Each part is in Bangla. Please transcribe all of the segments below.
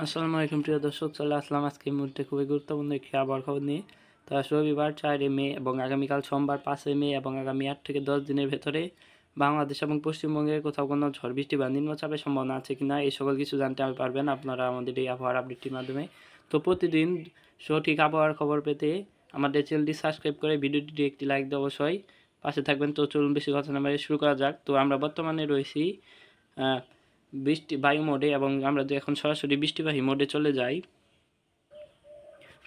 আসসালামু আলাইকুম প্রিয় দর্শক, চলে আসলাম আজকে এই মুহূর্তে খুবই গুরুত্বপূর্ণ একটি আবহাওয়ার খবর নিয়ে। তো আজ রবিবার 4 মে এবং আগামীকাল সোমবার 5 মে এবং আগামী 8 থেকে 10 দিনের ভেতরে বাংলাদেশ এবং পশ্চিমবঙ্গের কোথাও কোনো ঝড় বৃষ্টি বা নিম্নচাপের সম্ভাবনা আছে কিনা এই সকল কিছু জানতে পারবেন আপনারা আমাদের এই আবহাওয়ার আপডেটটির মাধ্যমে। তো প্রতিদিন সঠিক আবহাওয়ার খবর পেতে আমাদের চ্যানেলটি সাবস্ক্রাইব করে ভিডিওটি একটি লাইক দিয়ে অবশ্যই পাশে থাকবেন। তো চলুন বেশি কথা না বাড়িয়ে শুরু করা যাক। তো আমরা বর্তমানে রয়েছি বৃষ্টি বায়ু মোডে এবং আমরা যদি এখন সরাসরি বৃষ্টিবাহী মোডে চলে যাই,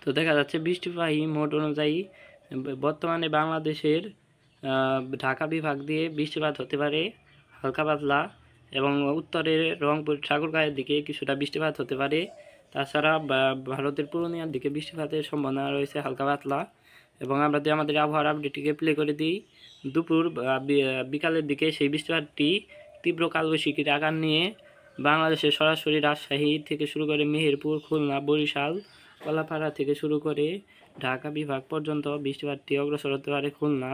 তো দেখা যাচ্ছে বৃষ্টিবাহী মোড অনুযায়ী বর্তমানে বাংলাদেশের ঢাকা বিভাগ দিয়ে বৃষ্টিপাত হতে পারে হালকা পাতলা, এবং উত্তরের রংপুর ঠাকুরগাঁয়ের দিকে কিছুটা বৃষ্টিপাত হতে পারে। তাছাড়া ভারতের পূর্ণিয়ার দিকে বৃষ্টিপাতের সম্ভাবনা রয়েছে হালকা পাতলা। এবং আমরা যদি আমাদের আবহাওয়ার আপডেটটিকে প্লে করে দিই, দুপুর বিকালের দিকে সেই বৃষ্টিপাতটি তীব্র কালবৈশাখীর আকার নিয়ে বাংলাদেশের সরাসরি রাজশাহী থেকে শুরু করে মেহেরপুর, খুলনা, বরিশাল, কলাপাড়া থেকে শুরু করে ঢাকা বিভাগ পর্যন্ত বৃষ্টিপাতটি অগ্রসর হতে পারে খুলনা,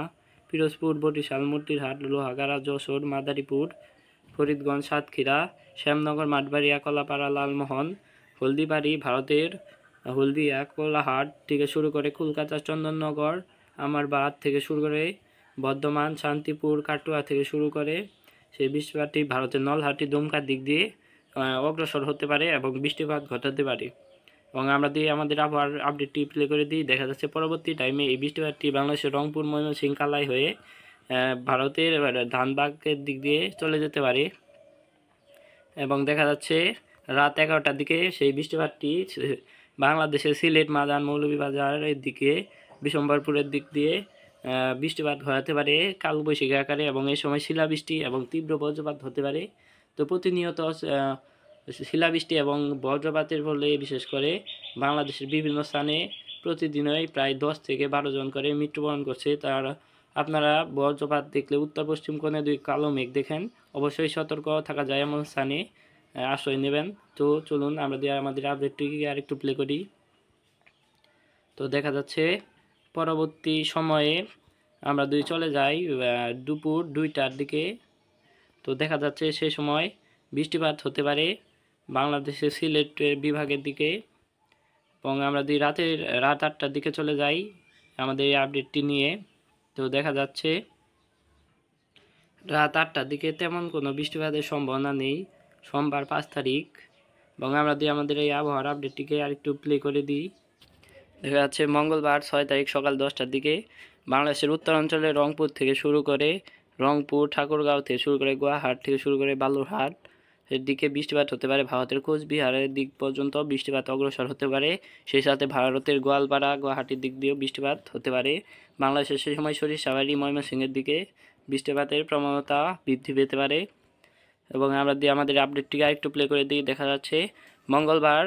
পিরোজপুর, বরিশাল, মতিরহাট, লোহাগাড়া, যশোর, মাদারীপুর, ফরিদগঞ্জ, সাতক্ষীরা, শ্যামনগর, মাঠবাড়িয়া, কলাপাড়া, লালমোহন, হলদিবাড়ি, ভারতের হলদিয়া, কোলাহাট থেকে শুরু করে কলকাতা, চন্দননগর, আমারবাদ থেকে শুরু করে বর্ধমান, শান্তিপুর, কাটুয়া থেকে শুরু করে সেই বৃষ্টিপাতটি ভারতের নলহাটি, দুমকার দিক দিয়ে অগ্রসর হতে পারে এবং বৃষ্টিপাত ঘটাতে পারে। এবং আমরা দিয়ে আমাদের আবহাওয়ার আপডেটটি প্লে করে দিই, দেখা যাচ্ছে পরবর্তী টাইমে এই বৃষ্টিপাতটি বাংলাদেশের রংপুর, ময়মনসিংহ, কালাই হয়ে ভারতের ধানবাদের দিক দিয়ে চলে যেতে পারে। এবং দেখা যাচ্ছে রাত 11টার দিকে সেই বৃষ্টিপাতটি বাংলাদেশের সিলেট, মাদান, মৌলভীবাজারের দিকে, বিশম্বরপুরের দিক দিয়ে বৃষ্টিপাত ঘটাতে পারে কালবৈশাখী আকারে, এবং এই সময় শিলাবৃষ্টি এবং তীব্র বজ্রপাত হতে পারে। তো প্রতিনিয়ত শিলাবৃষ্টি এবং বজ্রপাতের ফলে বিশেষ করে বাংলাদেশের বিভিন্ন স্থানে প্রতিদিনই প্রায় 10 থেকে 12 জন করে মৃত্যুবরণ করছে। আপনারা বজ্রপাত দেখলে উত্তর পশ্চিম কোণে দুই কালো মেঘ দেখেন, অবশ্যই সতর্ক থাকা যায় এমন স্থানে আশ্রয় নেবেন। তো চলুন আমরা দিয়ে আমাদের আপডেটটিকে আর একটু প্লে করি। তো দেখা যাচ্ছে পরবর্তী সময়ে আমরা যদি চলে যাই দুপুর 2টার দিকে, তো দেখা যাচ্ছে সে সময় বৃষ্টিপাত হতে পারে বাংলাদেশের সিলেট বিভাগের দিকে। এবং আমরা যদি রাত 8টার দিকে চলে যাই আমাদের এই আপডেটটি নিয়ে, তো দেখা যাচ্ছে রাত 8টার দিকে তেমন কোনো বৃষ্টিপাতের সম্ভাবনা নেই, সোমবার 5 তারিখ। এবং আমরা যদি আমাদের এই আবহাওয়ার আপডেটটিকে আরেকটু প্লে করে দিই, দেখা যাচ্ছে মঙ্গলবার 6 তারিখ সকাল 10টার দিকে বাংলাদেশের উত্তরাঞ্চলে রংপুর থেকে শুরু করে রংপুর, ঠাকুরগাঁও থেকে শুরু করে গুয়াহাট থেকে শুরু করে বালুরহাট এর দিকে বৃষ্টিপাত হতে পারে। ভারতের কোচবিহারের দিক পর্যন্ত বৃষ্টিপাত অগ্রসর হতে পারে। সেই সাথে ভারতের গোয়ালপাড়া, গুয়াহাটির দিক দিয়েও বৃষ্টিপাত হতে পারে। বাংলাদেশের সেই সময় সরিষাবাড়ি, ময়মনসিংহের দিকে বৃষ্টিপাতের প্রবণতা বৃদ্ধি পেতে পারে। এবং আমরা দিয়ে আমাদের আপডেটটিকে আরেকটু প্লে করে দিই, দেখা যাচ্ছে মঙ্গলবার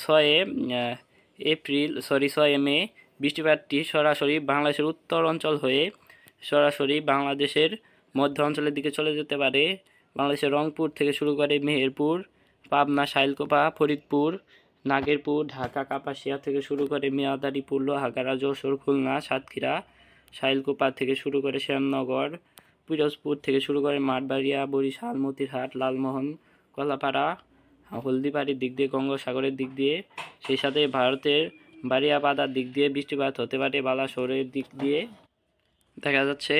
6 মে বৃষ্টিপাতটি সরাসরি বাংলাদেশের উত্তর অঞ্চল হয়ে সরাসরি বাংলাদেশের মধ্য অঞ্চলের দিকে চলে যেতে পারে। বাংলাদেশের রংপুর থেকে শুরু করে মেহেরপুর, পাবনা, সাইলকোপা, ফরিদপুর, নাগেরপুর, ঢাকা, কাপাসিয়া থেকে শুরু করে মাদারীপুর, লোহাগাড়া, যশোর, খুলনা, সাতক্ষীরা, সাইলকোপা থেকে শুরু করে শ্যামনগর, পিরোজপুর থেকে শুরু করে মাঠবাড়িয়া, বরিশাল, মতিরহাট, লালমোহন, কলাপাড়া, হলদিবাড়ির দিক দিয়ে, গঙ্গাসাগরের দিক দিয়ে, সেই সাথে ভারতের বারিয়াপাদার দিক দিয়ে বৃষ্টিপাত হতে পারে। বালাসোরের দিক দিয়ে দেখা যাচ্ছে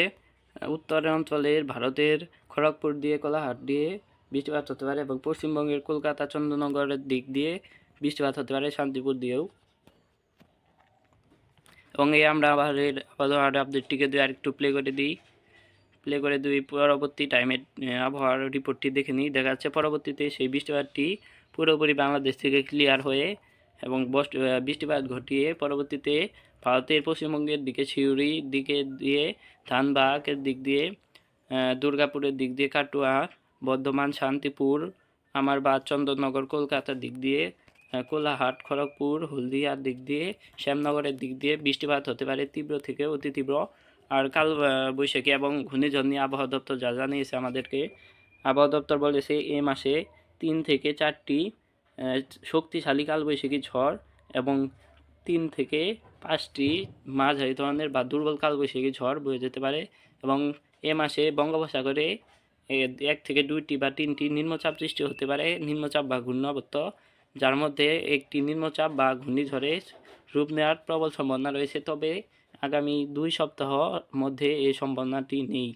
উত্তর অঞ্চলের ভারতের খড়গপুর দিয়ে, কোলাহাট দিয়ে বৃষ্টিপাত হতে পারে। এবং পশ্চিমবঙ্গের কলকাতা, চন্দননগরের দিক দিয়ে বৃষ্টিপাত হতে পারে, শান্তিপুর দিয়েও। এবং এই আমরা আবহাওয়ার আপডেটটিকে দিয়ে আরেকটু প্লে করে দিই, পরবর্তী টাইমের আবহাওয়ার রিপোর্টটি দেখে নিই। দেখা যাচ্ছে পরবর্তীতে সেই বৃষ্টিপাতটি পুরোপুরি বাংলাদেশ থেকে ক্লিয়ার হয়ে এবং বৃষ্টিপাত ঘটিয়ে পরবর্তীতে ভারতের পশ্চিমবঙ্গের দিকে সিউড়ি দিকে দিয়ে, ধানবাদের দিক দিয়ে, দুর্গাপুরের দিক দিয়ে, কাটুয়া, বর্ধমান, শান্তিপুর, আমারবাদ, চন্দননগর, কলকাতার দিক দিয়ে, কোলাহাট, খড়গপুর, হলদিয়ার দিক দিয়ে, শ্যামনগরের দিক দিয়ে বৃষ্টিপাত হতে পারে তীব্র থেকে অতি তীব্র। আর কাল বৈশাখী এবং ঘূর্ণিঝড় নিয়ে আবহাওয়া দপ্তর যা জানিয়েছে আমাদেরকে, আবহাওয়া দপ্তর বলেছে এই মাসে 3 থেকে 4টি শক্তিশালী কালবৈশাখী ঝড় এবং 3 থেকে 5টি মাঝারি ধরনের বা দুর্বল কালবৈশাখী ঝড় বয়ে যেতে পারে। এবং এ মাসে বঙ্গোপসাগরে 1 থেকে 2টি বা 3টি নিম্নচাপ সৃষ্টি হতে পারে, নিম্নচাপ বা ঘূর্ণাবর্ত যার মধ্যে একটি নিম্নচাপ বা ঘূর্ণিঝড়ের রূপ নেওয়ার প্রবল সম্ভাবনা রয়েছে, তবে আগামী 2 সপ্তাহ মধ্যে এই সম্ভাবনাটি নেই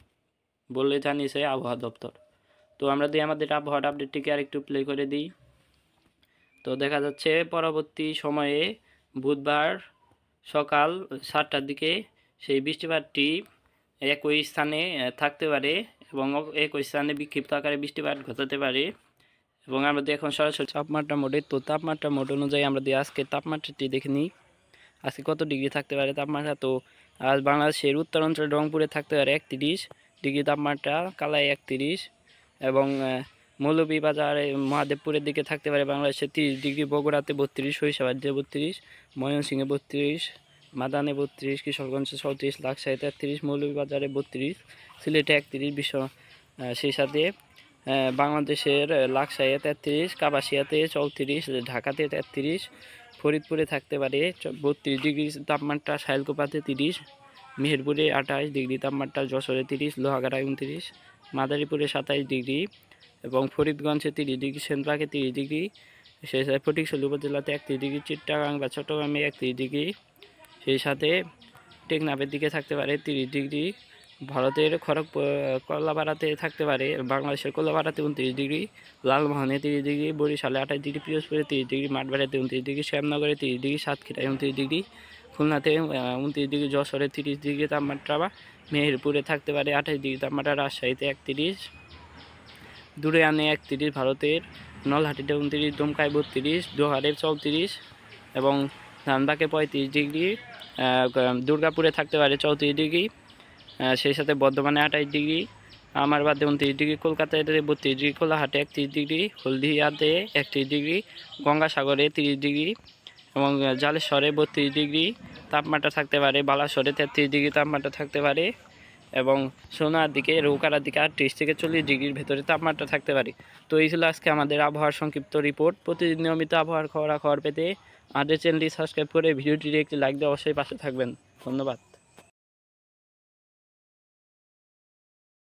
বলে জানিয়েছে আবহাওয়া দপ্তর। তো আমরা আমাদের আবহাওয়ার আপডেটটিকে আরেকটু প্লে করে দিই। তো দেখা যাচ্ছে পরবর্তী সময়ে বুধবার সকাল 7টার দিকে সেই বৃষ্টিপাতটি একই স্থানে থাকতে পারে এবং একই স্থানে বিক্ষিপ্ত আকারে বৃষ্টিপাত ঘটাতে পারে। এবং আমরা এখন সরাসরি তাপমাত্রা মোডে, তো তাপমাত্রা মোড অনুযায়ী আমরা আজকে তাপমাত্রাটি দেখে নিই আজকে কত ডিগ্রি থাকতে পারে তাপমাত্রা। তো আজ বাংলাদেশের উত্তরাঞ্চল রংপুরে থাকতে পারে 31 ডিগ্রি তাপমাত্রা, কালাই 31, এবং মৌলভীবাজারে মহাদেবপুরের দিকে থাকতে পারে বাংলাদেশে 30 ডিগ্রি, বগুড়াতে 32, সরিষাবাড়িতে 32, ময়মনসিংহে 32, মাদানে 32, কিশোরগঞ্জে 34, লাকসাইতে 33, মৌলভীবাজারে 32, সিলেটে 31, সেই সাথে বাংলাদেশের লাকসাইয়ে 33, কাপাসিয়াতে 34, ঢাকাতে 33, ফরিদপুরে থাকতে পারে 32 ডিগ্রি তাপমাত্রা, শাইলকুপাতে 30, মেহেরপুরে 28 ডিগ্রি তাপমাত্রা, যশোরে 30, লোহাগাড়ায় 29, মাদারীপুরে 27 ডিগ্রি এবং ফরিদগঞ্জে 30 ডিগ্রি, সেনবাগে 30 ডিগ্রি, সেই সাথে ফটিকছড়ি উপজেলাতে 31 ডিগ্রি, চিট্টাগাং বা চট্টগ্রামে 31 ডিগ্রি, সেই সাথে টেকনাফের দিকে থাকতে পারে 30 ডিগ্রি, ভারতের কলাপাড়াতে থাকতে পারে, বাংলাদেশের কলাপাড়াতে 29 ডিগ্রি, লালমোহনে 30 ডিগ্রি, বরিশালে 28 ডিগ্রি, পিরোজপুরে 30 ডিগ্রি, মাঠবাড়িয়াতে 29 ডিগ্রি, শ্যামনগরে 30 ডিগ্রি, সাতক্ষীরায় 29 ডিগ্রি, খুলনাতে 29 ডিগ্রি, যশোরে 30 ডিগ্রি তাপমাত্রা, বা মেহেরপুরে থাকতে পারে 28 ডিগ্রি তাপমাত্রা, রাজশাহীতে 31, দুরিয়ানে 31, ভারতের নলহাটিতে 29, দুমকায় 32, দোহারে 34 এবং ধানবাগে 35 ডিগ্রি, দুর্গাপুরে থাকতে পারে 34 ডিগ্রি, সেই সাথে বর্ধমানে 28 ডিগ্রি, আমারবাদে 29 ডিগ্রি, কলকাতায় 32 ডিগ্রি, কোলাহাটে 31 ডিগ্রি, হলদিয়াতে 31 ডিগ্রি, গঙ্গাসাগরে 30 ডিগ্রি এবং জালেশ্বরে 32 ডিগ্রি তাপমাত্রা থাকতে পারে, বালাসরে 33 ডিগ্রি তাপমাত্রা থাকতে পারে এবং সোনার দিকে, রৌকারার দিকে 38 থেকে 40 ডিগ্রির ভেতরে তাপমাত্রা থাকতে পারে। তো এই ছিল আজকে আমাদের আবহাওয়ার সংক্ষিপ্ত রিপোর্ট। প্রতিদিন নিয়মিত আবহাওয়ার খবর পেতে আমাদের চ্যানেলটি সাবস্ক্রাইব করে ভিডিওটির একটি লাইক দিয়ে অবশ্যই পাশে থাকবেন। ধন্যবাদ।